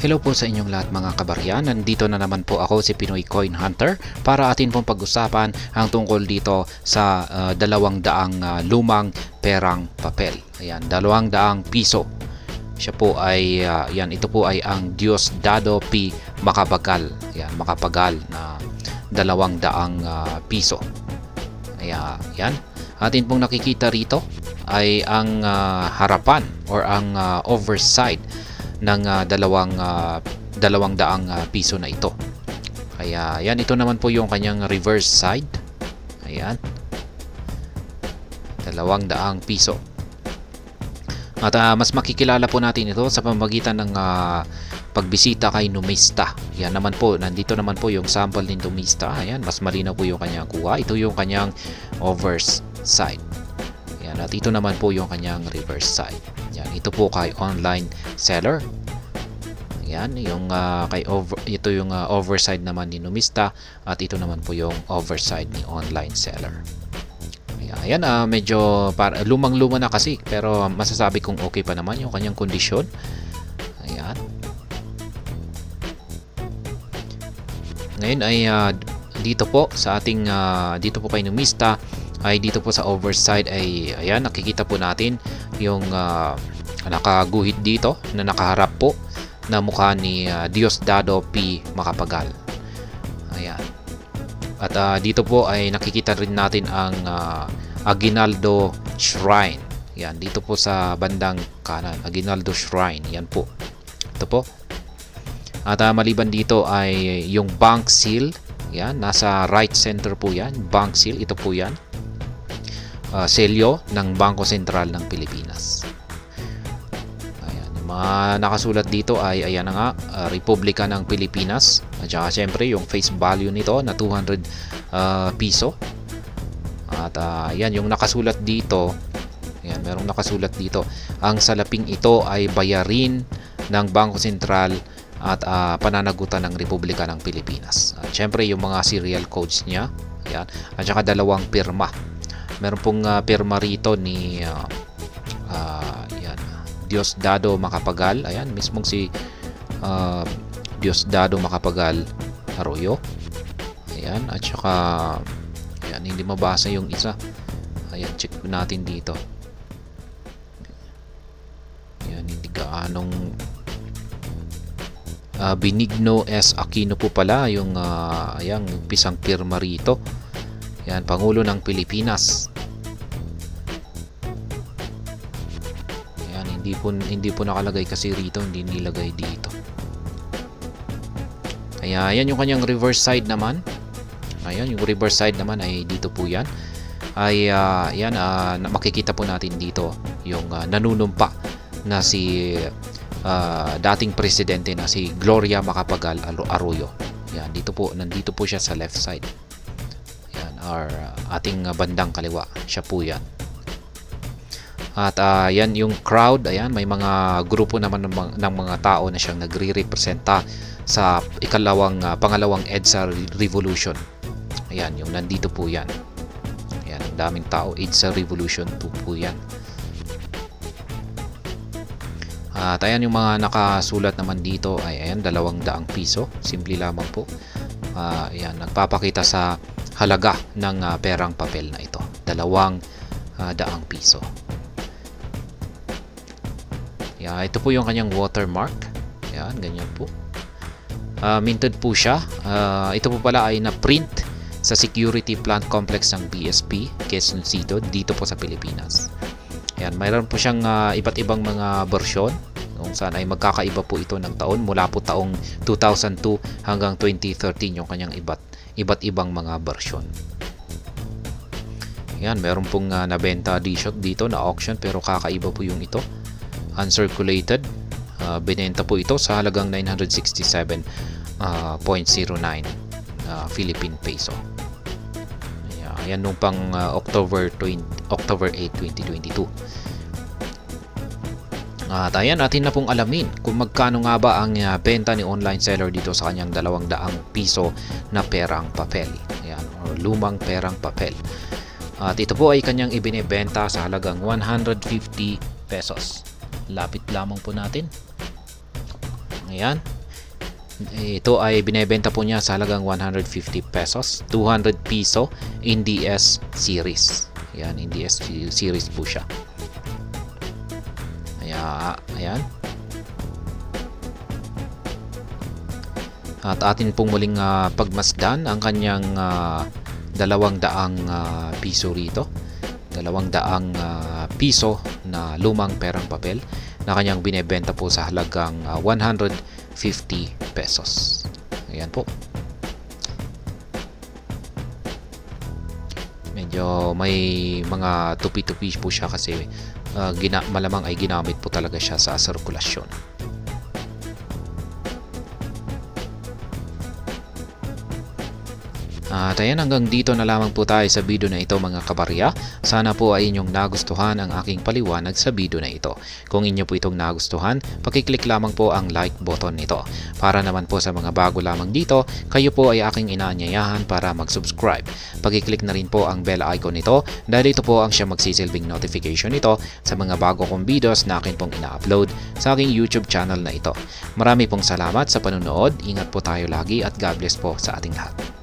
Hello po sa inyong lahat mga kabaryan. Nandito na naman po ako si Pinoy Coin Hunter para atin pong pag-usapan ang tungkol dito sa 200 lumang perang papel. Ayan, 200 piso. Siya po ay ito po ay ang Diosdado P. Macapagal. Ayan, Macapagal na 200 piso. Ayan, yan. Atin pong nakikita rito ay ang harapan or ang overside ng 200 piso na ito. Kaya yan, ito naman po yung kanyang reverse side. Ayan, 200 piso. At mas makikilala po natin ito sa pamamagitan ng pagbisita kay Numista. Yan naman po, nandito naman po yung sample ni Numista. Ayan, mas malinaw po yung kanyang kuha. Ito yung kanyang reverse side. Yan, at ito naman po yung kanyang reverse side. Yan, ito po kay online seller. Yan, yung ito yung overside naman ni Numista at ito naman po yung overside ni online seller. Ayan, medyo lumang-luma na kasi pero masasabi kong okay pa naman yung kanyang kondisyon. Ayan. Ngayon ay dito po sa ating dito po kay Numista ay dito po sa overside ay ayan, nakikita po natin yung nakaguhit dito na nakaharap po na mukha ni Diosdado P. Macapagal. Ayan. At dito po ay nakikita rin natin ang Aguinaldo Shrine. Yan, dito po sa bandang kanan, Aguinaldo Shrine. Yan po. Ito po. At maliban dito ay yung bank seal. Yan, nasa right center po yan. Bank seal, ito po yan. Selyo ng Bangko Sentral ng Pilipinas. Ayan, yung mga nakasulat dito ay ayan na nga, Republika ng Pilipinas. At saka syempre yung face value nito na 200 piso. At ayan, yung nakasulat dito, ayan, merong nakasulat dito, ang salaping ito ay bayarin ng Bangko Sentral at pananagutan ng Republika ng Pilipinas. At syempre yung mga serial codes niya, ayan, at saka dalawang pirma. Meron pong pirma rito ni ayan, Diosdado Macapagal. Ayan, mismong si Diosdado Macapagal Arroyo. Ayan, at saka ayan, hindi mabasa yung isa. Ayan, check natin dito. Ayan, hindi gaanong Benigno S. Aquino po pala yung ayan, pisang pirma rito. Ayan, Pangulo ng Pilipinas. Ayan, hindi po nakalagay kasi rito, hindi nilagay dito. Kaya ayan yung kanyang reverse side naman. Ayan, yung reverse side naman ay dito po yan. Ay ayan, makikita po natin dito yung nanunumpa na si dating presidente na si Gloria Macapagal Arroyo. Ayan, nandito po siya sa left side. Ayan, or ating bandang kaliwa. Siya po yan. At yan yung crowd. Ayan, may mga grupo naman ng mga tao na siyang nagre-representa sa pangalawang EDSA Revolution. Ayan, yung nandito po yan. Ayan, ang daming tao. EDSA Revolution 2 po yan. At ayan, yung mga nakasulat naman dito ay ayan, 200 piso. Simple lamang po. Ayan, nagpapakita sa halaga ng perang papel na ito. 200 piso. Ayan, ito po yung kanyang watermark. Ayan, ganyan po. Minted po siya. Ito po pala ay na-print sa Security Plant Complex ng BSP, Quezon City, dito po sa Pilipinas. Ayan, mayroon po siyang iba't ibang mga bersyon kung saan ay magkakaiba po ito ng taon mula po taong 2002 hanggang 2013 yung kanyang iba't ibang mga bersyon. Ayan, meron pong nabenta dito na auction pero kakaiba po yung ito. Uncirculated. Binenta po ito sa halagang 967.09 Philippine peso. Ayan, nung pang October 8, 2022. At ayan, natin na pong alamin kung magkano nga ba ang benta ni online seller dito sa kanyang 200 piso na perang papel. Ayan, or lumang perang papel. At ito po ay kanyang ibinebenta sa halagang 150 pesos. Lapit lamang po natin. Ayan. Ito ay binebenta po niya sa halagang 150 pesos, 200 piso in DS series. Ayan, in DS series po siya. Ayan. At atin pong muling pagmasdan ang kanyang 200 piso rito. 200 piso na lumang perang papel na kanyang binebenta po sa halagang 150 pesos. Ayan po. Medyo may mga tupi-tupi po siya kasi malamang ay ginamit po talaga siya sa sirkulasyon. At ayan, hanggang dito na lamang po tayo sa video na ito mga kabarya. Sana po ay inyong nagustuhan ang aking paliwanag sa video na ito. Kung inyo po itong nagustuhan, pakiclick lamang po ang like button nito. Para naman po sa mga bago lamang dito, kayo po ay aking inaanyayahan para mag-subscribe. Pakiclick na rin po ang bell icon nito dahil ito po ang siya magsisilbing notification nito sa mga bago kong videos na akin pong ina-upload sa aking YouTube channel na ito. Marami pong salamat sa panunood. Ingat po tayo lagi at God bless po sa ating lahat.